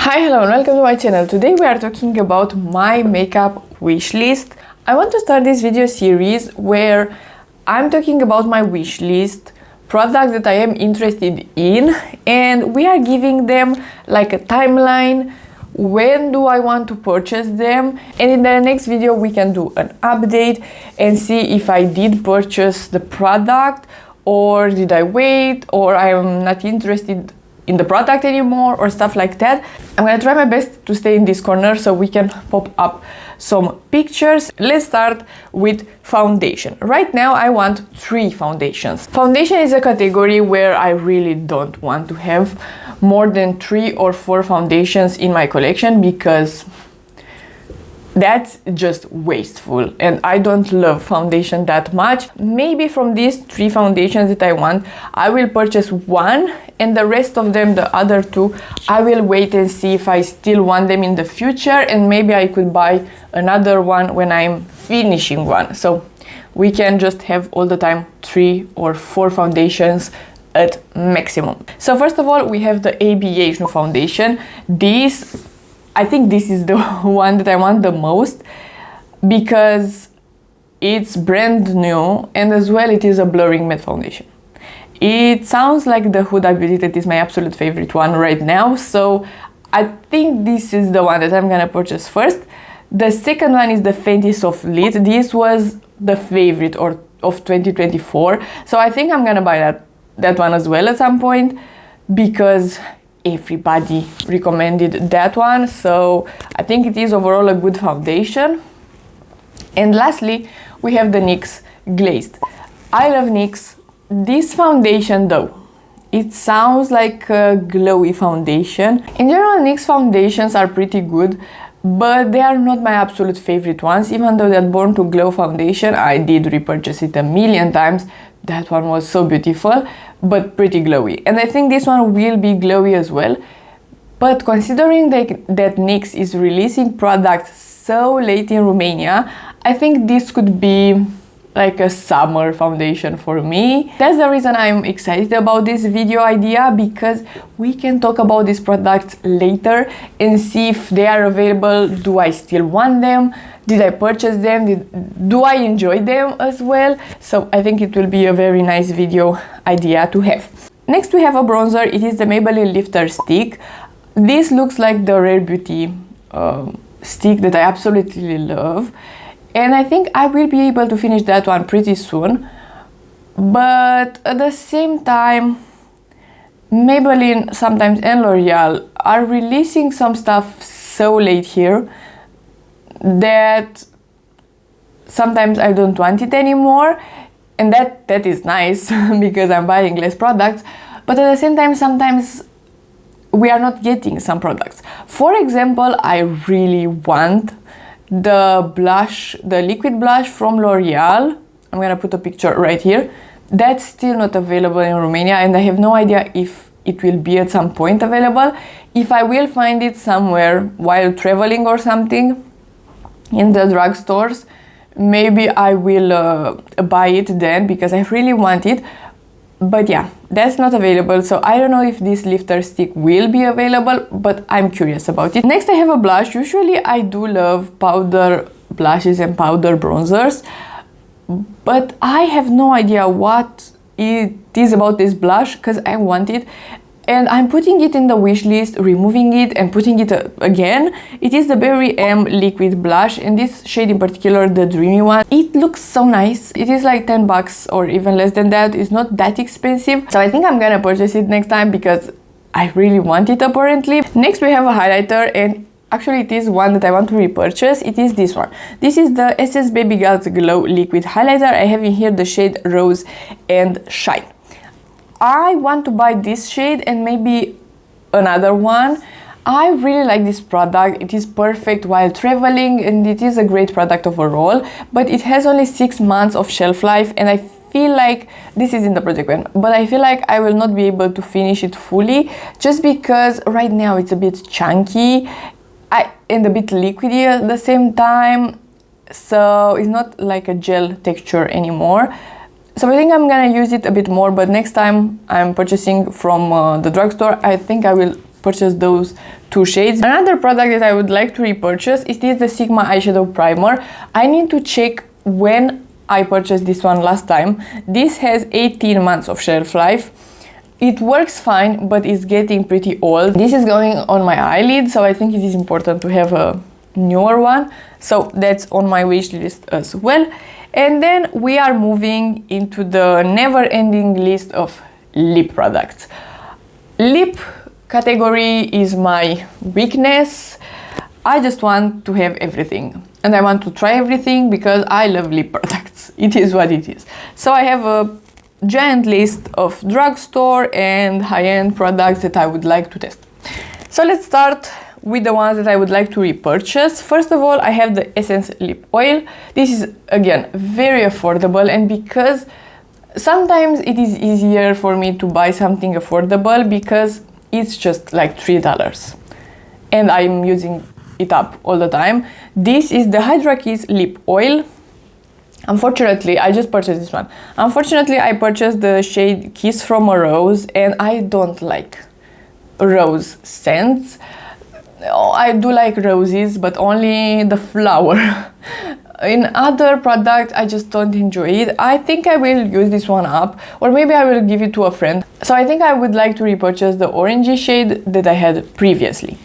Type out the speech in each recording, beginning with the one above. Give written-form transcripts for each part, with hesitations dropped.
Hi, hello and welcome to my channel. Today we are talking about my makeup wish list. I want to start this video series where I'm talking about my wish list, products that I am interested in, and we are giving them like a timeline. When do I want to purchase them? And in the next video we can do an update and see if I did purchase the product or did I wait or I am not interested in the product anymore or stuff like that. I'm gonna try my best to stay in this corner so we can pop up some pictures. Let's start with foundation. Right now I want 3 foundations. Foundation is a category where I really don't want to have more than 3 or 4 foundations in my collection because that's just wasteful and I don't love foundation that much. Maybe from these 3 foundations that I want, I will purchase one, and the rest of them, the other 2, I will wait and see if I still want them in the future, and maybe I could buy another one when I'm finishing one. So we can just have all the time 3 or 4 foundations at maximum. So first of all, we have the Eyeshadow foundation. I think this is the one that I want the most because it's brand new and as well it is a blurring matte foundation. It sounds like the Huda Beauty that is my absolute favorite one right now, so I think this is the one that I'm gonna purchase first. The second one is the Fenty Soft Lite. This was the favorite of 2024, so I think I'm gonna buy that one as well at some point because everybody recommended that one, so I think it is overall a good foundation. And lastly we have the NYX Glazed. I love NYX. This foundation though, it sounds like a glowy foundation. In general, NYX foundations are pretty good, but they are not my absolute favorite ones. Even though that Born to Glow foundation, I did repurchase it a million times. That one was so beautiful, but pretty glowy. And I think this one will be glowy as well. But considering that NYX is releasing products so late in Romania, I think this could be like a summer foundation for me. That's the reason I'm excited about this video idea, because we can talk about these products later and see if they are available. Do I still want them? Did I purchase them? Do I enjoy them as well? So I think it will be a very nice video idea to have. Next we have a bronzer. It is the Maybelline Lifter Stick. This looks like the Rare Beauty stick that I absolutely love. And I think I will be able to finish that one pretty soon. But at the same time, Maybelline sometimes and L'Oreal are releasing some stuff so late here that sometimes I don't want it anymore. And that is nice because I'm buying less products. But at the same time, sometimes we are not getting some products. For example, I really want the blush, the liquid blush from L'Oreal. I'm gonna put a picture right here. That's still not available in Romania, and I have no idea if it will be at some point available. If I will find it somewhere while traveling or something in the drugstores, maybe I will buy it then because I really want it. But yeah, that's not available, so I don't know if this lifter stick will be available, but I'm curious about it. Next I have a blush. Usually I do love powder blushes and powder bronzers, but I have no idea what it is about this blush because I want it. And I'm putting it in the wish list, removing it and putting it again. It is the Berry M liquid blush, and this shade in particular, the Dreamy one. It looks so nice. It is like 10 bucks or even less than that. It's not that expensive. So I think I'm gonna purchase it next time because I really want it apparently. Next we have a highlighter, and actually it is one that I want to repurchase. It is this one. This is the SS Baby Gold Glow liquid highlighter. I have in here the shade Rose and Shine. I want to buy this shade and maybe another one. I really like this product. It is perfect while traveling and it is a great product overall, but it has only 6 months of shelf life, and I feel like this is in the project pen, but I feel like I will not be able to finish it fully just because right now it's a bit chunky and a bit liquidy at the same time, so it's not like a gel texture anymore. So I think I'm gonna use it a bit more, but next time I'm purchasing from the drugstore, I think I will purchase those two shades. Another product that I would like to repurchase is the Sigma eyeshadow primer. I need to check when I purchased this one last time. This has 18 months of shelf life. It works fine, but it's getting pretty old. This is going on my eyelid, so I think it is important to have a newer one. So that's on my wish list as well. And then we are moving into the never-ending list of lip products. Lip category is my weakness. I just want to have everything. And I want to try everything because I love lip products. It is what it is. So I have a giant list of drugstore and high-end products that I would like to test. So let's start with the ones that I would like to repurchase. First of all, I have the Essence Lip Oil. This is, again, very affordable, and because sometimes it is easier for me to buy something affordable because it's just like $3 and I'm using it up all the time. This is the Hydra Kiss Lip Oil. Unfortunately, I just purchased this one. Unfortunately, I purchased the shade Kiss from a Rose, and I don't like rose scents. I do like roses, but only the flower. In other products, I just don't enjoy it. I think I will use this one up, or maybe I will give it to a friend. So I think I would like to repurchase the orangey shade that I had previously.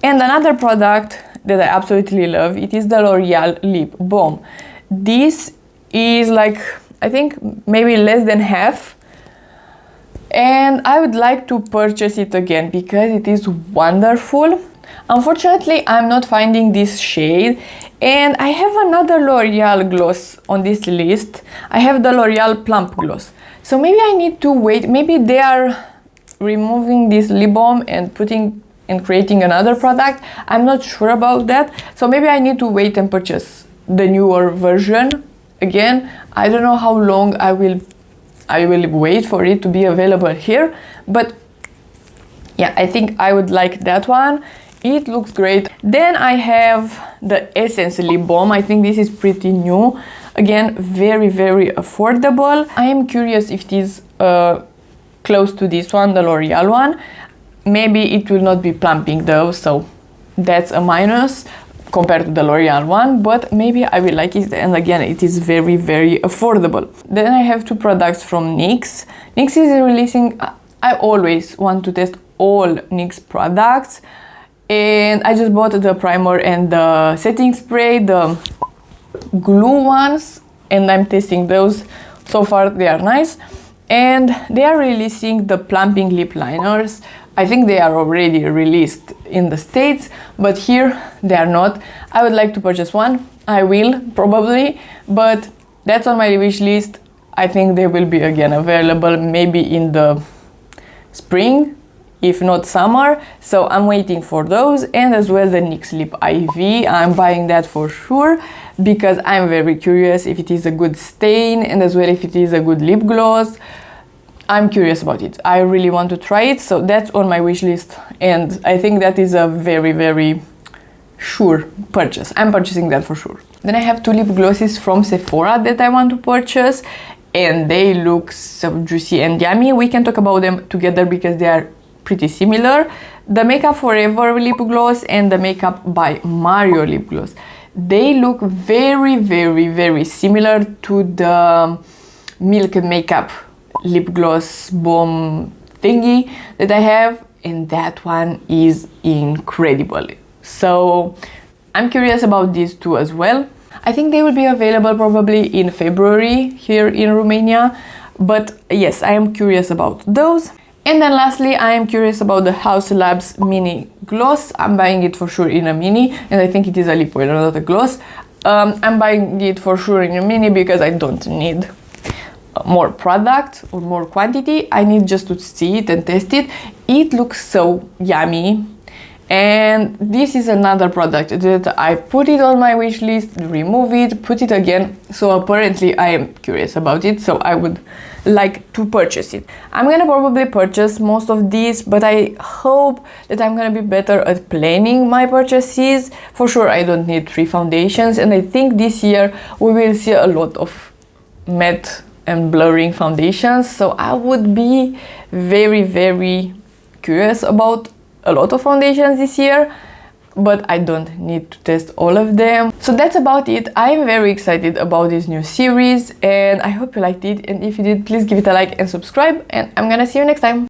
And another product that I absolutely love, it is the L'Oreal Lip Balm. This is like, I think maybe less than half, and I would like to purchase it again because it is wonderful. Unfortunately, I'm not finding this shade, and I have another L'Oreal gloss on this list. I have the L'Oreal Plump gloss. So maybe I need to wait. Maybe they are removing this lip balm and putting and creating another product. I'm not sure about that. So maybe I need to wait and purchase the newer version again. I don't know how long I will wait for it to be available here, but yeah, I think I would like that one. It looks great. Then I have the Essence Lip Balm. I think this is pretty new. Again, very, very affordable. I am curious if it is close to this one, the L'Oreal one. Maybe it will not be plumping though, so that's a minus compared to the L'Oreal one, but maybe I will like it, and again, it is very, very affordable. Then I have two products from NYX. NYX is releasing, I always want to test all NYX products, and I just bought the primer and the setting spray, the glue ones, and I'm testing those. So far they are nice, and they are releasing the plumping lip liners. I think they are already released in the States, but here they are not. I would like to purchase one. I will probably, but that's on my wish list. I think they will be again available maybe in the spring, if not summer. So I'm waiting for those, and as well the NYX Lip IV. I'm buying that for sure because I'm very curious if it is a good stain, and as well if it is a good lip gloss. I'm curious about it. I really want to try it, so that's on my wish list, and I think that is a very, very sure purchase. I'm purchasing that for sure. Then I have two lip glosses from Sephora that I want to purchase, and they look so juicy and yummy. We can talk about them together because they are pretty similar. The Makeup Forever lip gloss and the Makeup by Mario lip gloss. They look very, very, very similar to the Milk Makeup lip gloss balm thingy that I have, and that one is incredible. So I'm curious about these two as well. I think they will be available probably in February here in Romania, but yes, I am curious about those. And then lastly, I am curious about the Haus Labs mini gloss. I'm buying it for sure in a mini, and I think it is a lip oil, not a gloss. I'm buying it for sure in a mini because I don't need more product or more quantity. I need just to see it and test it. It looks so yummy, and this is another product that I put it on my wish list, remove it, put it again. So apparently I am curious about it, so I would like to purchase it. I'm gonna probably purchase most of these, but I hope that I'm gonna be better at planning my purchases. For sure I don't need 3 foundations, and I think this year we will see a lot of matte and blurring foundations, so I would be very, very curious about a lot of foundations this year, but I don't need to test all of them. So that's about it. I'm very excited about this new series and I hope you liked it, and if you did, please give it a like and subscribe, and I'm gonna see you next time.